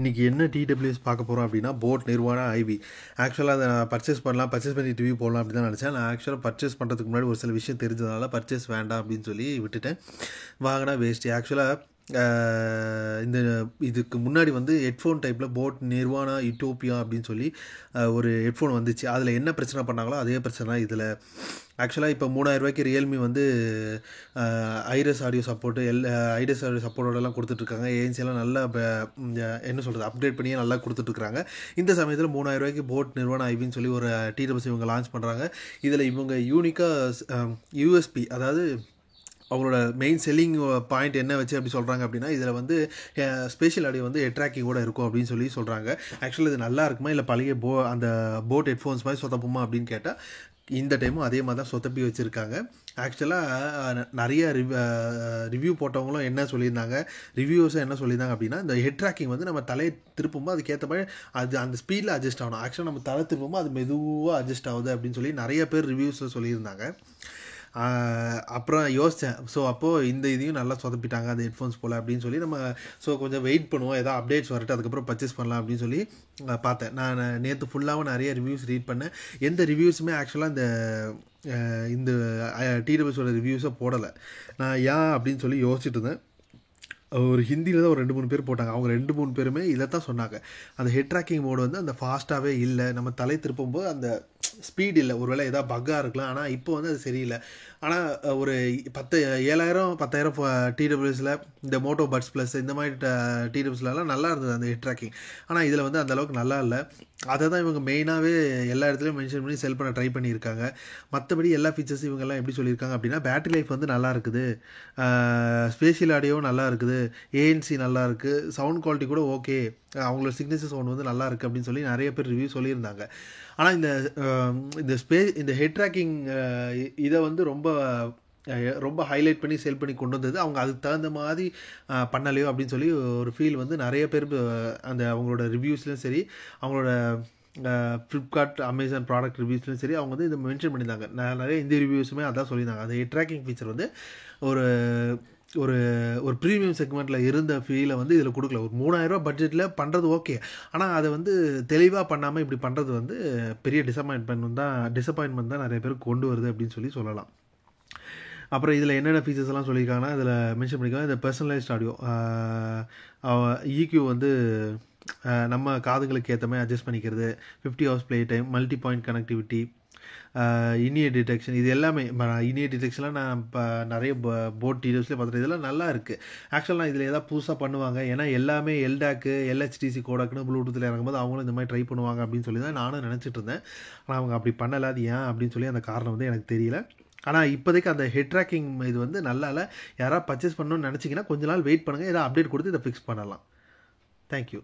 இன்றைக்கி என்ன டிடபிள்யூஎஸ் பார்க்க போகிறோம் அப்படின்னா போட் நிர்வாணா ஐவி. ஆக்சுவலாக அதை நான் பர்ச்சேஸ் பண்ணி ரிவ்யூ போடலாம் அப்படி தான் நினச்சேன். நான் ஆக்சுவலாக பர்ச்சேஸ் பண்ணுறதுக்கு முன்னாடி ஒரு சில விஷயம் தெரிஞ்சதுனால பர்ச்சேஸ் வேண்டாம் அப்படின்னு சொல்லி விட்டுட்டேன். வாங்கினா வேஸ்ட்டு. ஆக்சுவலாக இதுக்கு முன்னாடி வந்து ஹெட்ஃபோன் டைப்பில் போட் நிர்வாணா யூட்டோப்பியா அப்படின்னு சொல்லி ஒரு ஹெட்ஃபோன் வந்துச்சு. அதில் என்ன பிரச்சனை பண்ணாங்களோ அதே பிரச்சனை தான் இதில். ஆக்சுவலாக இப்போ 3000 ரூபாய்க்கு ரியல்மி வந்து hi res audio support hi res audio சப்போர்ட்டோடலாம் கொடுத்துட்ருக்காங்க. ஏஎன்சியெல்லாம் நல்லா என்ன சொல்கிறது அப்டேட் பண்ணியே நல்லா கொடுத்துட்ருக்காங்க. இந்த சமயத்தில் 3000 ரூபாய்க்கு போட் நிர்வாணா ஐவின்னு சொல்லி ஒரு டிடபிள்யூஎஸ் இவங்க லான்ச் பண்ணுறாங்க. இதில் இவங்க யூனிக்காக யூஎஸ்பி, அதாவது அவங்களோட மெயின் செல்லிங் பாயிண்ட் என்ன வச்சு அப்படி சொல்கிறாங்க அப்படின்னா, இதில் வந்து ஸ்பேஷியல் ஆடியோ வந்து ஹெட்ராக்கிங்கோட இருக்கும் அப்படின்னு சொல்லி சொல்கிறாங்க. ஆக்சுவலாக இது நல்லா இருக்குமா இல்லை பழைய அந்த போட் ஹெட்ஃபோன்ஸ் மாதிரி சொதப்புமா அப்படின்னு கேட்டால் இந்த டைமும் அதே மாதிரி தான் சொதப்பி வச்சுருக்காங்க. ஆக்சுவலாக நிறைய ரிவ்யூ போட்டவங்களும் என்ன சொல்லியிருந்தாங்க, ரிவ்யூஸும் என்ன சொல்லியிருந்தாங்க அப்படின்னா, இந்த ஹெட் ட்ராக்கிங் வந்து நம்ம தலையை திருப்பும்போது அதுக்கேற்ற மாதிரி அது அந்த ஸ்பீடில் அட்ஜஸ்ட் ஆகணும். ஆக்சுவலாக நம்ம தலை திருப்பும்போது அது மெதுவாக அட்ஜஸ்ட் ஆகுது அப்படின்னு சொல்லி நிறைய பேர் ரிவ்யூஸில் சொல்லியிருந்தாங்க. அப்புறம் யோசித்தேன். ஸோ அப்போது இதையும் நல்லா சொதப்பிட்டாங்க அந்த ஹெட்ஃபோன்ஸ் போல் அப்படின்னு சொல்லி நம்ம கொஞ்சம் வெயிட் பண்ணுவோம், ஏதாவது அப்டேட்ஸ் வரட்டும் அதுக்கப்புறம் பர்ச்சேஸ் பண்ணலாம் அப்படின்னு சொல்லி பார்த்தேன். நான் நேற்று ஃபுல்லாகவும் நிறைய ரிவ்யூஸ் ரீட் பண்ணேன். எந்த ரிவ்யூஸுமே ஆக்சுவலாக இந்த டிடபிள்யூஸோட ரிவ்யூஸை போடலை. நான் ஏன் அப்படின்னு சொல்லி யோசிச்சுட்டு இருந்தேன். ஒரு ஹிந்தியில் தான் ஒரு 2-3 பேர் போட்டாங்க. அவங்க 2-3 பேருமே இதை தான் சொன்னாங்க. அந்த ஹெட் ட்ராக்கிங் மோடு வந்து அந்த ஃபாஸ்ட்டாகவே இல்லை, நம்ம தலை திருப்பும்போது அந்த ஸ்பீட் இல்லை. ஒரு வேளை எதாவது பக்காக இருக்கலாம், ஆனால் இப்போ வந்து அது சரியில்லை. ஆனால் ஒரு 10,000 டிடபிள்யூஸில் இந்த மோட்டோ பட்ஸ் ப்ளஸ் இந்த மாதிரி டிடபிள்யூஸ்லாம் நல்லா இருந்தது அந்த ஹெட் ட்ராக்கிங். ஆனால் இதில் வந்து அந்தளவுக்கு நல்லா இல்லை. அதை தான் இவங்க மெயினாகவே எல்லா இடத்துலையும் மென்ஷன் பண்ணி செல் பண்ண ட்ரை பண்ணியிருக்காங்க. மற்றபடி எல்லா ஃபீச்சர்ஸும் இவங்கெல்லாம் எப்படி சொல்லியிருக்காங்க அப்படின்னா, பேட்டரி லைஃப் வந்து நல்லா இருக்குது, ஸ்பேஷியல் ஆடியோவும் நல்லா இருக்குது, ஏஎன்சி நல்லா இருக்குது, சவுண்ட் குவாலிட்டி கூட ஓகே, அவங்களோட சிக்னேச்சர் சவுண்ட் வந்து நல்லா இருக்குது அப்படின்னு சொல்லி நிறைய பேர் ரிவ்யூ சொல்லியிருந்தாங்க. ஆனால் இந்த ஹெட் ட்ராக்கிங் இதை வந்து ரொம்ப ஹைலைட் பண்ணி செல் பண்ணி கொண்டு வந்தது அவங்க அதுக்கு தகுந்த மாதிரி பண்ணலையோ அப்படின்னு சொல்லி ஒரு ஃபீல் வந்து நிறைய பேர் அந்த அவங்களோட ரிவ்யூஸ்லையும் சரி, அவங்களோட ஃப்ளிப்கார்ட் அமேசான் ப்ராடக்ட் ரிவ்யூஸ்லையும் சரி அவங்க வந்து இதை மென்ஷன் பண்ணியிருந்தாங்க. நிறைய இந்த ரிவ்யூஸுமே அதான் சொல்லியிருந்தாங்க. அந்த ஹெட் ட்ராக்கிங் ஃபீச்சர் வந்து ஒரு ஒரு ஒரு ப்ரீமியம் செக்மெண்ட்டில் இருந்த ஃபீலை வந்து இதில் கொடுக்கல. ஒரு 3000 ரூபா பட்ஜெட்டில் பண்ணுறது ஓகே, ஆனால் அதை வந்து தெளிவாக பண்ணாமல் இப்படி பண்ணுறது வந்து பெரிய டிசப்பாயின்மெண்ட் தான் நிறைய பேருக்கு கொண்டு வருது அப்படின்னு சொல்லலாம். அப்புறம் இதில் என்னென்ன ஃபீச்சர்ஸ் எல்லாம் சொல்லியிருக்காங்கன்னா, இதில் மென்ஷன் பண்ணியிருக்காங்க. இந்த பர்சனலைஸ்ட் ஆடியோ EQ வந்து நம்ம காதுகளுக்கு ஏற்ற மாதிரி அட்ஜஸ்ட் பண்ணிக்கிறது, 50 hours play time, multi point connectivity, in ear detection, இது எல்லாமே இனியர் டிடெக்ஷன்லாம் நான் இப்போ நிறைய போட் டீடெயில்ஸ்லேயே பார்த்துட்டு இதெல்லாம் நல்லா இருக்குது. ஆக்சுவலாக இதில் ஏதாவது புதுசாக பண்ணுவாங்க, ஏன்னா எல்லாமே எல்டாக்கு LHDC கோடாக்குன்னு ப்ளூடூத்தில் இறங்கும்போது அவங்களும் இந்த மாதிரி ட்ரை பண்ணுவாங்க அப்படின்னு சொல்லி தான் நானும் நினச்சிட்டு இருந்தேன். ஆனால் அவங்க அப்படி பண்ணலை. அது ஏன் அப்படின்னு சொல்லி அந்த காரணம் வந்து எனக்கு தெரியல. ஆனால் இப்போதைக்கு அந்த ஹெட் ட்ராக்கிங் இது வந்து நல்லா இல்லை. யாராவது பர்ச்சேஸ் பண்ணணும்னு நினச்சிங்கன்னா கொஞ்ச நாள் வெயிட் பண்ணுங்கள், ஏதாவது அப்டேட் கொடுத்து இதை ஃபிக்ஸ் பண்ணலாம். தேங்க்யூ.